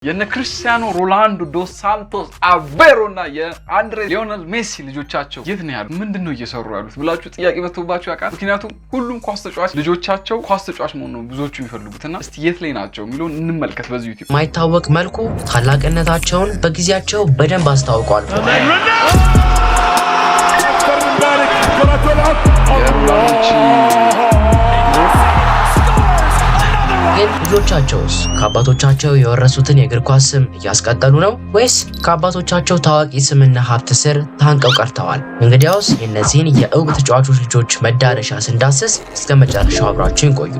የነ ክርስቲያኖ ሮላንዶ ዶስ ሳንቶስ አቬሮና የአንድሬ ሊዮኔል ሜሲ ልጆቻቸው የት ነው ያሉት? ምንድነው እየሰሩ ያሉት ብላችሁ ጥያቄ መጥቶባችሁ ያውቃል? ምክንያቱም ሁሉም ኳስ ተጫዋች ልጆቻቸው ኳስ ተጫዋች መሆን ነው ብዙዎቹ የሚፈልጉትና እስቲ የት ላይ ናቸው የሚለውን እንመልከት። በዚህ ዩቲዩብ ማይታወቅ መልኩ ታላቅነታቸውን በጊዜያቸው በደንብ አስታውቀዋል። ግን ልጆቻቸውስ ከአባቶቻቸው የወረሱትን የእግር ኳስ ስም እያስቀጠሉ ነው ወይስ ከአባቶቻቸው ታዋቂ ስምና ሀብት ስር ታንቀው ቀርተዋል? እንግዲያውስ የእነዚህን የእውቅ ተጫዋቾች ልጆች መዳረሻ ስንዳስስ እስከ መጨረሻው አብራችሁን ቆዩ።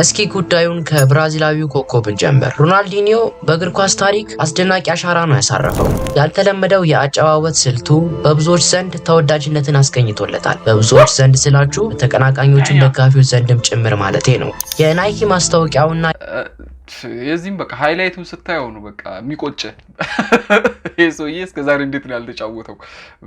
እስኪ ጉዳዩን ከብራዚላዊው ኮከብ እንጀምር። ሮናልዲኒዮ በእግር ኳስ ታሪክ አስደናቂ አሻራ ነው ያሳረፈው። ያልተለመደው የአጨዋወት ስልቱ በብዙዎች ዘንድ ተወዳጅነትን አስገኝቶለታል። በብዙዎች ዘንድ ስላችሁ ተቀናቃኞቹን ደጋፊዎች ዘንድም ጭምር ማለቴ ነው። የናይኪ ማስታወቂያውና የዚህም በቃ ሃይላይቱን ስታየው ነው በቃ የሚቆጭ የሶዬ እስከዛሬ እንዴት ነው ያልተጫወተው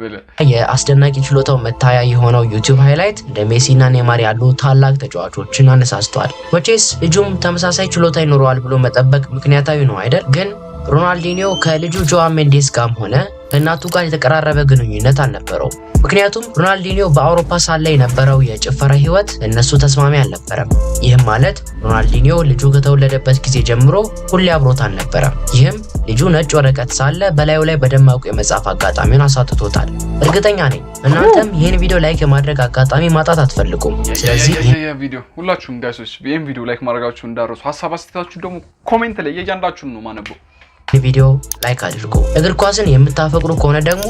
ብለ የአስደናቂ ችሎታው መታያ የሆነው ዩቲዩብ ሃይላይት እንደ ሜሲና ኔይማር ያሉ ታላቅ ተጫዋቾችን አነሳስቷል። መቼስ ልጁም ተመሳሳይ ችሎታ ይኖረዋል ብሎ መጠበቅ ምክንያታዊ ነው አይደል? ግን ሮናልዲኒዮ ከልጁ ጆዋ ሜንዴስ ጋርም ሆነ ከእናቱ ጋር የተቀራረበ ግንኙነት አልነበረውም። ምክንያቱም ሮናልዲኒዮ በአውሮፓ ሳለ የነበረው የጭፈራ ህይወት እነሱ ተስማሚ አልነበረም። ይህም ማለት ሮናልዲኒዮ ልጁ ከተወለደበት ጊዜ ጀምሮ ሁሌ አብሮት አልነበረም። ይህም ልጁ ነጭ ወረቀት ሳለ በላዩ ላይ በደማቁ የመጻፍ አጋጣሚውን አሳጥቶታል። እርግጠኛ ነኝ እናንተም ይህን ቪዲዮ ላይክ የማድረግ አጋጣሚ ማጣት አትፈልጉም። ስለዚህ ይሄን ቪዲዮ ሁላችሁም ጋይሶች ይሄን ቪዲዮ ላይክ ማድረጋችሁ እንዳረሱ፣ ሐሳብ አስተያየታችሁ ደግሞ ኮሜንት ላይ እያንዳንዳችሁን ነው ማነበው። ቪዲዮ ላይክ አድርጉ። እግር ኳስን የምታፈቅሩ ከሆነ ደግሞ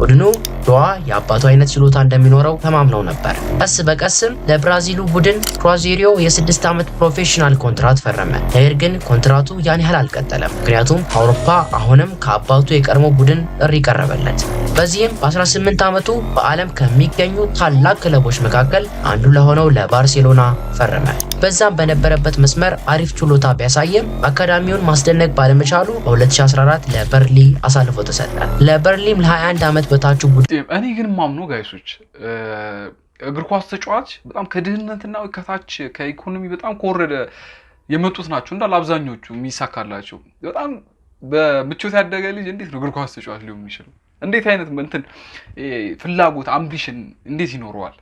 ቡድኑ ጆዋ የአባቱ አይነት ችሎታ እንደሚኖረው ተማምነው ነበር። ቀስ በቀስም ለብራዚሉ ቡድን ክሩዜይሮ የ6 ዓመት ፕሮፌሽናል ኮንትራት ፈረመ። ነገር ግን ኮንትራቱ ያን ያህል አልቀጠለም። ምክንያቱም አውሮፓ አሁንም ከአባቱ የቀድሞ ቡድን ጥሪ ቀረበለት። በዚህም በ18 ዓመቱ በዓለም ከሚገኙ ታላቅ ክለቦች መካከል አንዱ ለሆነው ለባርሴሎና ፈረመ። በዛም በነበረበት መስመር አሪፍ ችሎታ ቢያሳየም አካዳሚውን ማስደነቅ ባለመቻሉ በ2014 ለበርሊ አሳልፎ ተሰጠ። ለበርሊም ለ21 ዓመት በታች ቡድን እኔ ግን ማምኖ ጋይሶች እግር ኳስ ተጫዋች በጣም ከድህነትና ከታች ከኢኮኖሚ በጣም ከወረደ የመጡት ናቸው እንዳለ አብዛኞቹ የሚሳካላቸው። በጣም በምቾት ያደገ ልጅ እንዴት ነው እግር ኳስ ተጫዋች ሊሆን የሚችለው? እንዴት አይነት እንትን ፍላጎት አምቢሽን እንዴት ይኖረዋል?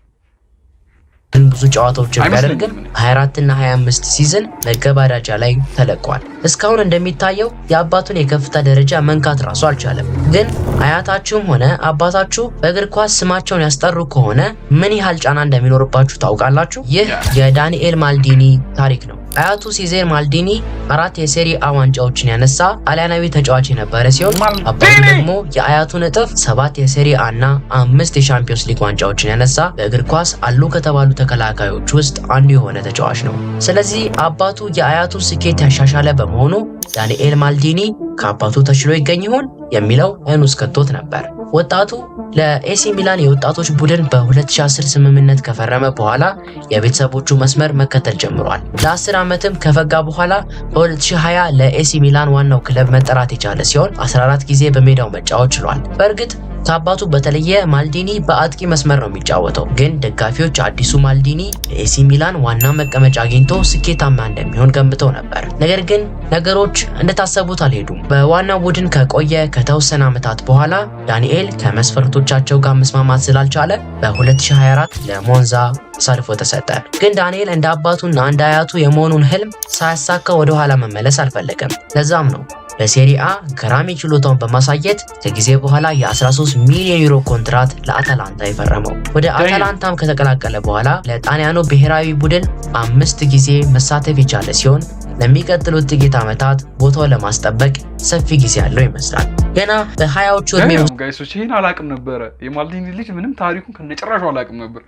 ብዙ ጨዋታዎችን ቢያደርግም 24 እና 25 ሲዝን መገባዳጃ ላይ ተለቋል። እስካሁን እንደሚታየው የአባቱን የከፍታ ደረጃ መንካት ራሱ አልቻለም። ግን አያታችሁም ሆነ አባታችሁ በእግር ኳስ ስማቸውን ያስጠሩ ከሆነ ምን ያህል ጫና እንደሚኖርባችሁ ታውቃላችሁ? ይህ የዳንኤል ማልዲኒ ታሪክ ነው። አያቱ ሲዜር ማልዲኒ 4 የሴሪአ A ዋንጫዎችን ያነሳ ጣሊያናዊ ተጫዋች የነበረ ሲሆን አባቱ ደግሞ የአያቱን እጥፍ 7 የሴሪአ A እና 5 የሻምፒዮንስ ሊግ ዋንጫዎችን ያነሳ በእግር ኳስ አሉ ከተባሉ ተከላካዮች ውስጥ አንዱ የሆነ ተጫዋች ነው። ስለዚህ አባቱ የአያቱ ስኬት ያሻሻለ በመሆኑ ዳንኤል ማልዲኒ ከአባቱ ተሽሎ ይገኝ ይሆን የሚለው አይኑ ውስጥ ከቶት ነበር። ወጣቱ ለኤሲ ሚላን የወጣቶች ቡድን በ2010 ስምምነት ከፈረመ በኋላ የቤተሰቦቹ መስመር መከተል ጀምሯል። ለ10 ዓመትም ከፈጋ በኋላ በ2020 ለኤሲ ሚላን ዋናው ክለብ መጠራት የቻለ ሲሆን 14 ጊዜ በሜዳው መጫወት ችሏል። በእርግጥ ከአባቱ በተለየ ማልዲኒ በአጥቂ መስመር ነው የሚጫወተው። ግን ደጋፊዎች አዲሱ ማልዲኒ ለኤሲ ሚላን ዋና መቀመጫ አግኝቶ ስኬታማ እንደሚሆን ገምተው ነበር። ነገር ግን ነገሮች እንደታሰቡት አልሄዱም። በዋናው ቡድን ከቆየ ከተወሰነ ዓመታት በኋላ ዳንኤል ከመስፈርቶቻቸው ጋር መስማማት ስላልቻለ በ2024 ለሞንዛ አሳልፎ ተሰጠ። ግን ዳንኤል እንደ አባቱና እንደ አያቱ የመሆኑን ህልም ሳያሳካ ወደ ኋላ መመለስ አልፈለገም። ለዛም ነው በሴሪአ ገራሚ ችሎታውን በማሳየት ከጊዜ በኋላ የ13 ሚሊዮን ዩሮ ኮንትራት ለአታላንታ የፈረመው። ወደ አታላንታም ከተቀላቀለ በኋላ ለጣሊያኑ ብሔራዊ ቡድን 5 ጊዜ መሳተፍ የቻለ ሲሆን ለሚቀጥሉት ጥቂት ዓመታት ቦታው ለማስጠበቅ ሰፊ ጊዜ ያለው ይመስላል። ገና በ20ዎቹ እድሜ ጋይሶች ይሄን አላቅም ነበር። የማልዲኒ ልጅ ምንም ታሪኩን ከነጭራሹ አላቅም ነበር።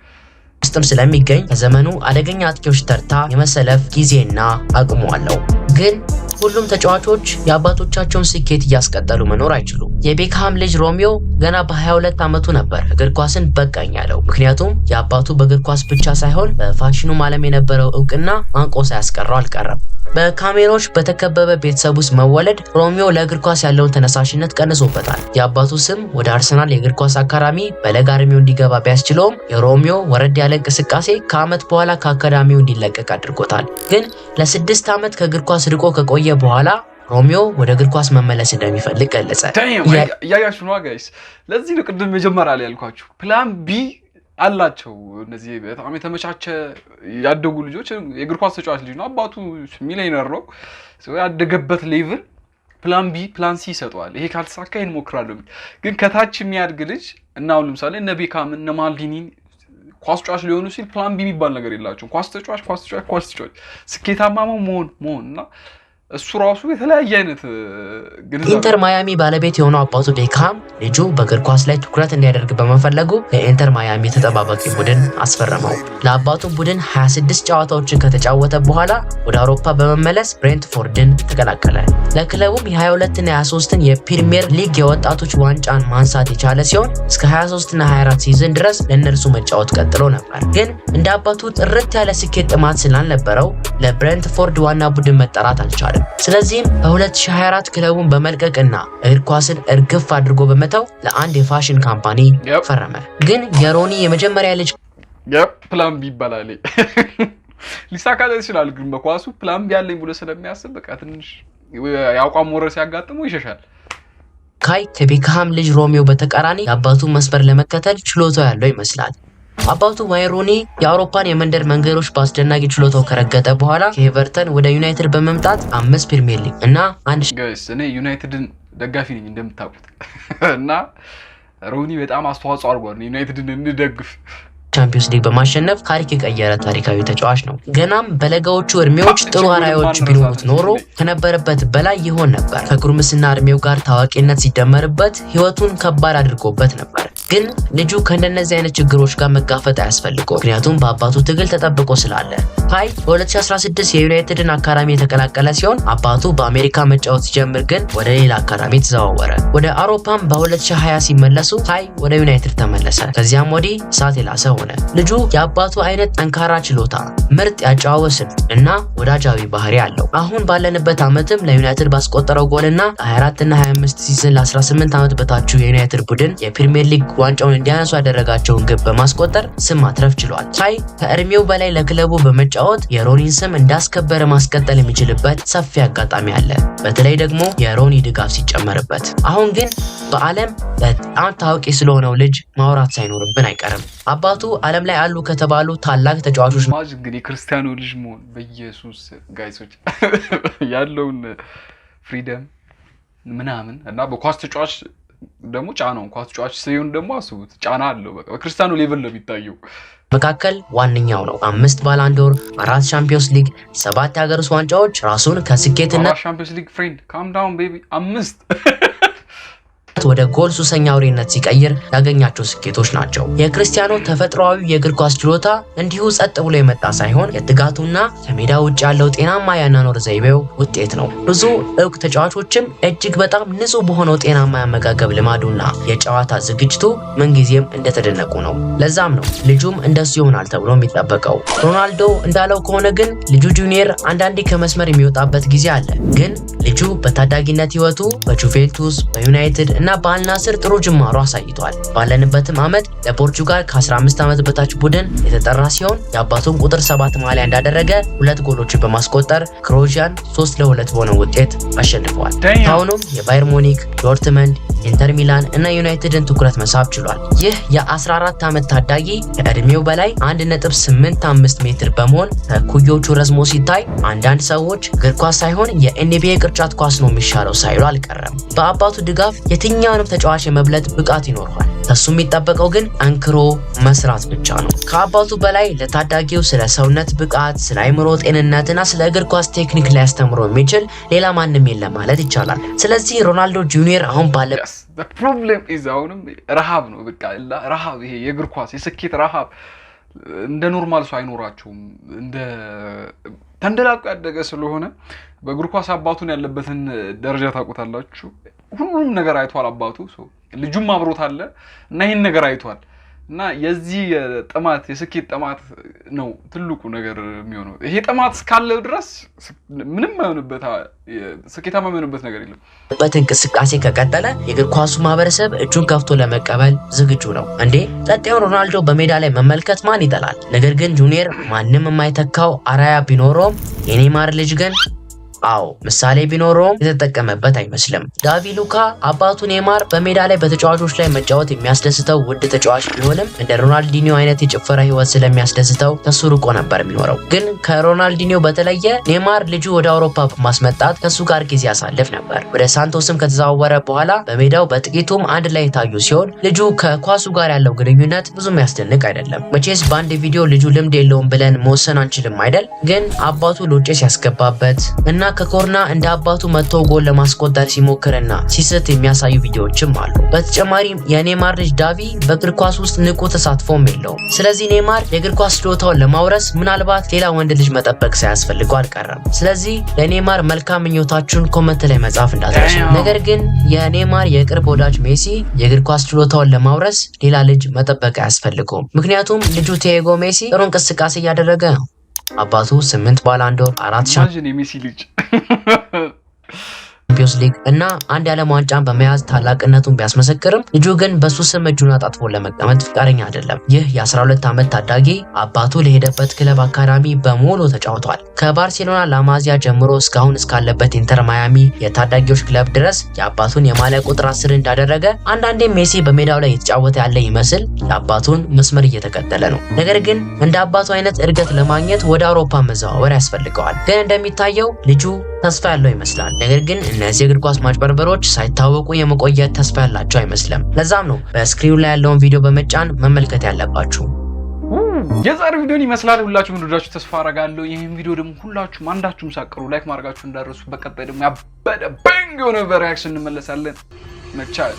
ውስጥም ስለሚገኝ ከዘመኑ አደገኛ አጥቂዎች ተርታ የመሰለፍ ጊዜና አቅሙ አለው። ግን ሁሉም ተጫዋቾች የአባቶቻቸውን ስኬት እያስቀጠሉ መኖር አይችሉም። የቤክሃም ልጅ ሮሚዮ ገና በ22 ዓመቱ ነበር እግር ኳስን በቃኝ ያለው። ምክንያቱም የአባቱ በእግር ኳስ ብቻ ሳይሆን በፋሽኑም ዓለም የነበረው እውቅና አንቆ ሳያስቀረው አልቀረም። በካሜሮች በተከበበ ቤተሰብ ውስጥ መወለድ ሮሚዮ ለእግር ኳስ ያለውን ተነሳሽነት ቀንሶበታል። የአባቱ ስም ወደ አርሰናል የእግር ኳስ አካዳሚ በለጋ ዕድሜው እንዲገባ ቢያስችለውም የሮሚዮ ወረድ ያለ እንቅስቃሴ ከዓመት በኋላ ከአካዳሚው እንዲለቀቅ አድርጎታል። ግን ለ6 ዓመት ከእግር ኳስ ርቆ ከቆየ በኋላ ሮሚዮ ወደ እግር ኳስ መመለስ እንደሚፈልግ ገለጸ። ያያችሁ ነው ጋይስ። ለዚህ ነው ቅድም መጀመሪያ ላይ ያልኳችሁ ፕላን ቢ አላቸው። እነዚህ በጣም የተመቻቸ ያደጉ ልጆች የእግር ኳስ ተጫዋች ልጅ ነው፣ አባቱ ሚሊዮነር ነው። ያደገበት ሌቭል ፕላን ቢ ፕላን ሲ ይሰጠዋል። ይሄ ካልተሳካ ይሄን ሞክራለሁ። ግን ከታች የሚያድግ ልጅ እና አሁን ለምሳሌ እነ ቤካም እነ ማልዲኒ ኳስ ተጫዋች ሊሆኑ ሲል ፕላን ቢ የሚባል ነገር የላቸውም። ኳስ ተጫዋች ስኬታማ መሆን እና እሱ ራሱ የተለያየ አይነት ኢንተር ማያሚ ባለቤት የሆነው አባቱ ቤካም ልጁ በእግር ኳስ ላይ ትኩረት እንዲያደርግ በመፈለጉ የኢንተር ማያሚ ተጠባባቂ ቡድን አስፈረመው። ለአባቱ ቡድን 26 ጨዋታዎችን ከተጫወተ በኋላ ወደ አውሮፓ በመመለስ ብሬንትፎርድን ተቀላቀለ። ለክለቡም የ22 እና 23ን የፕሪሚየር ሊግ የወጣቶች ዋንጫን ማንሳት የቻለ ሲሆን እስከ 23 እና 24 ሲዝን ድረስ ለእነርሱ መጫወት ቀጥሎ ነበር። ግን እንደ አባቱ ጥርት ያለ ስኬት ጥማት ስላልነበረው ለብሬንትፎርድ ዋና ቡድን መጠራት አልቻለም። ስለዚህም በ2024 ክለቡን በመልቀቅና እግር ኳስን እርግፍ አድርጎ በመተው ለአንድ የፋሽን ካምፓኒ ፈረመ። ግን የሮኒ የመጀመሪያ ልጅ ፕላን ቢ ይባላል ሊሳካለ ይችላል። ግን በኳሱ ፕላን ቢ ያለኝ ብሎ ስለሚያስብ በቃ ትንሽ ያቋም ወረ ሲያጋጥመው ይሸሻል። ካይ ከቤካም ልጅ ሮሚዮ በተቃራኒ የአባቱ መስመር ለመከተል ችሎታው ያለው ይመስላል። አባቱ ዋይን ሩኒ የአውሮፓን የመንደር መንገዶች በአስደናቂ ችሎታው ከረገጠ በኋላ ከኤቨርተን ወደ ዩናይትድ በመምጣት 5 ፕሪሚየር ሊግ እና አንድ ጋይስ እኔ ዩናይትድን ደጋፊ ነኝ እንደምታውቁት እና ሩኒ በጣም አስተዋጽኦ አድርጓል ዩናይትድን እንደግፍ ቻምፒየንስ ሊግ በማሸነፍ ታሪክ የቀየረ ታሪካዊ ተጫዋች ነው። ገናም በለጋዎቹ እድሜዎች ጥሩ አራዮች ቢኖሩት ኖሮ ከነበረበት በላይ ይሆን ነበር። ከጉርምስና እድሜው ጋር ታዋቂነት ሲደመርበት ህይወቱን ከባድ አድርጎበት ነበር። ግን ልጁ ከእንደነዚህ አይነት ችግሮች ጋር መጋፈጥ አያስፈልገው፣ ምክንያቱም በአባቱ ትግል ተጠብቆ ስላለ። ካይ በ2016 የዩናይትድን አካዳሚ የተቀላቀለ ሲሆን አባቱ በአሜሪካ መጫወት ሲጀምር ግን ወደ ሌላ አካዳሚ ተዘዋወረ። ወደ አውሮፓም በ2020 ሲመለሱ ካይ ወደ ዩናይትድ ተመለሰ። ከዚያም ወዲህ እሳት የላሰ ሆነ። ልጁ የአባቱ አይነት ጠንካራ ችሎታ፣ ምርጥ ያጫወት ስልት እና ወዳጃዊ ባህሪ አለው። አሁን ባለንበት ዓመትም ለዩናይትድ ባስቆጠረው ጎልና 24 እና 25 ሲዝን ለ18 ዓመት በታች የዩናይትድ ቡድን የፕሪሚየር ሊግ ዋንጫውን እንዲያነሱ ያደረጋቸውን ግብ በማስቆጠር ስም ማትረፍ ችሏል። ካይ ከእድሜው በላይ ለክለቡ በመጫወት የሮኒን ስም እንዳስከበረ ማስቀጠል የሚችልበት ሰፊ አጋጣሚ አለ፣ በተለይ ደግሞ የሮኒ ድጋፍ ሲጨመርበት። አሁን ግን በዓለም በጣም ታዋቂ ስለሆነው ልጅ ማውራት ሳይኖርብን አይቀርም። አባቱ ዓለም ላይ አሉ ከተባሉ ታላቅ ተጫዋቾች ማጅ እንግዲህ ክርስቲያኖ ልጅ መሆን በኢየሱስ ጋይሶች ያለውን ፍሪደም ምናምን እና በኳስ ተጫዋች ደግሞ ጫናው ኳስ ተጫዋች ሲሆን ደግሞ አስቡት ጫና አለው። በቃ በክርስቲያኖ ሌቭል ነው የሚታየው። መካከል ዋነኛው ነው። 5 ባላንዶር፣ 4 ቻምፒየንስ ሊግ፣ 7 የሀገር ውስጥ ዋንጫዎች ራሱን ከስኬትና ቻምፒየንስ ሊግ ፍሬንድ ካም ዳውን ቤቢ 5 ወደ ጎል ሱሰኛውሪነት ሲቀይር ያገኛቸው ስኬቶች ናቸው። የክርስቲያኖ ተፈጥሯዊ የእግር ኳስ ችሎታ እንዲሁ ጸጥ ብሎ የመጣ ሳይሆን የትጋቱና ከሜዳ ውጭ ያለው ጤናማ ያኗኗር ዘይቤው ውጤት ነው። ብዙ እውቅ ተጫዋቾችም እጅግ በጣም ንጹህ በሆነው ጤናማ ያመጋገብ ልማዱና የጨዋታ ዝግጅቱ ምንጊዜም እንደተደነቁ ነው። ለዛም ነው ልጁም እንደሱ ይሆናል ተብሎ የሚጠበቀው። ሮናልዶ እንዳለው ከሆነ ግን ልጁ ጁኒየር አንዳንዴ ከመስመር የሚወጣበት ጊዜ አለ። ግን ልጁ በታዳጊነት ህይወቱ በጁቬንቱስ፣ በዩናይትድ እና በአልናስር ጥሩ ጅማሮ አሳይቷል። ባለንበትም ዓመት ለፖርቹጋል ከ15 ዓመት በታች ቡድን የተጠራ ሲሆን የአባቱን ቁጥር 7 ማሊያ እንዳደረገ 2 ጎሎችን በማስቆጠር ክሮኤሺያን 3-2 በሆነ ውጤት አሸንፈዋል። አሁንም የባየር ሙኒክ፣ ዶርትመንድ፣ ኢንተር ሚላን እና ዩናይትድን ትኩረት መሳብ ችሏል። ይህ የ14 ዓመት ታዳጊ ከእድሜው በላይ 1.85 ሜትር በመሆን ከኩዮቹ ረዝሞ ሲታይ አንዳንድ ሰዎች እግር ኳስ ሳይሆን የኤንቢኤ ቅርጫት ኳስ ነው የሚሻለው ሳይሉ አልቀረም። በአባቱ ድጋፍ የትኛውንም ተጫዋች የመብለጥ ብቃት ይኖረዋል። ከሱ የሚጠበቀው ግን አንክሮ መስራት ብቻ ነው። ከአባቱ በላይ ለታዳጊው ስለ ሰውነት ብቃት፣ ስለ አይምሮ ጤንነትና ስለ እግር ኳስ ቴክኒክ ሊያስተምሮ የሚችል ሌላ ማንም የለም ማለት ይቻላል። ስለዚህ ሮናልዶ ጁኒየር አሁን ባለ ፕሮብሌም ኢዝ አሁንም ረሃብ ነው። በቃ ረሃብ፣ ይሄ የእግር ኳስ የስኬት ረሃብ እንደ ኖርማል ሰው አይኖራቸውም። እንደ ተንደላቆ ያደገ ስለሆነ በእግር ኳስ አባቱን ያለበትን ደረጃ ታውቁታላችሁ። ሁሉም ነገር አይቷል አባቱ። ልጁም አብሮት አለ እና ይሄን ነገር አይቷል እና የዚህ ጥማት የስኬት ጥማት ነው ትልቁ ነገር የሚሆነው። ይሄ ጥማት እስካለው ድረስ ምንም አይሆንበት ስኬታማ የሚሆንበት ነገር የለም። በእንቅስቃሴ ከቀጠለ የእግር ኳሱ ማህበረሰብ እጁን ከፍቶ ለመቀበል ዝግጁ ነው። እንዴ ቀጣዩን ሮናልዶ በሜዳ ላይ መመልከት ማን ይጠላል? ነገር ግን ጁኒየር ማንም የማይተካው አራያ ቢኖረውም የኔይማር ልጅ ግን አዎ ምሳሌ ቢኖረውም የተጠቀመበት አይመስልም። ዳቪ ሉካ አባቱ ኔይማር በሜዳ ላይ በተጫዋቾች ላይ መጫወት የሚያስደስተው ውድ ተጫዋች ቢሆንም እንደ ሮናልዲኒዮ አይነት የጭፈራ ህይወት ስለሚያስደስተው ከሱ ርቆ ነበር የሚኖረው። ግን ከሮናልዲኒዮ በተለየ ኔይማር ልጁ ወደ አውሮፓ በማስመጣት ከሱ ጋር ጊዜ ያሳልፍ ነበር። ወደ ሳንቶስም ከተዛወረ በኋላ በሜዳው በጥቂቱም አንድ ላይ የታዩ ሲሆን ልጁ ከኳሱ ጋር ያለው ግንኙነት ብዙም ያስደንቅ አይደለም። መቼስ በአንድ ቪዲዮ ልጁ ልምድ የለውም ብለን መወሰን አንችልም አይደል? ግን አባቱ ሎጬ ሲያስገባበት እና ከኮርና እንደ አባቱ መጥቶ ጎል ለማስቆጠር ሲሞክርና ሲስት የሚያሳዩ ቪዲዮዎችም አሉ። በተጨማሪም የኔይማር ልጅ ዳቪ በእግር ኳስ ውስጥ ንቁ ተሳትፎም የለውም። ስለዚህ ኔይማር የእግር ኳስ ችሎታውን ለማውረስ ምናልባት ሌላ ወንድ ልጅ መጠበቅ ሳያስፈልገው አልቀረም። ስለዚህ ለኔይማር መልካም ምኞታችሁን ኮመንት ላይ መጻፍ እንዳትረሱ። ነገር ግን የኔይማር የቅርብ ወዳጅ ሜሲ የእግር ኳስ ችሎታውን ለማውረስ ሌላ ልጅ መጠበቅ አያስፈልገውም። ምክንያቱም ልጁ ቲያጎ ሜሲ ጥሩ እንቅስቃሴ እያደረገ ነው። አባቱ 8 ባላንዶር 4 ቻምፒዮንስ ሊግ እና አንድ የዓለም ዋንጫን በመያዝ ታላቅነቱን ቢያስመሰክርም ልጁ ግን በሱ ስም እጁን አጣጥፎ ለመቀመጥ ፍቃደኛ አይደለም። ይህ የ12 ዓመት ታዳጊ አባቱ ለሄደበት ክለብ አካዳሚ በሙሉ ተጫውቷል። ከባርሴሎና ላማዚያ ጀምሮ እስካሁን እስካለበት ኢንተር ማያሚ የታዳጊዎች ክለብ ድረስ የአባቱን የማሊያ ቁጥር 10 እንዳደረገ አንዳንዴ ሜሲ በሜዳው ላይ የተጫወተ ያለ ይመስል የአባቱን መስመር እየተከተለ ነው። ነገር ግን እንደ አባቱ አይነት እድገት ለማግኘት ወደ አውሮፓ መዘዋወር ያስፈልገዋል። ግን እንደሚታየው ልጁ ተስፋ ያለው ይመስላል። ነገር ግን እነዚህ እግር ኳስ ማጭበርበሮች ሳይታወቁ የመቆየት ተስፋ ያላቸው አይመስልም። ለዛም ነው በስክሪኑ ላይ ያለውን ቪዲዮ በመጫን መመልከት ያለባችሁ። የዛሬው ቪዲዮን ይመስላል። ሁላችሁም እንደወዳችሁ ተስፋ አደርጋለሁ። ይሄን ቪዲዮ ደግሞ ሁላችሁም አንዳችሁም ሳቀሩ ላይክ ማድረጋችሁ እንዳትረሱ። በቀጣይ ደግሞ ያበደ ባንግ የሆነ ሪአክሽን እንመለሳለን። መቻል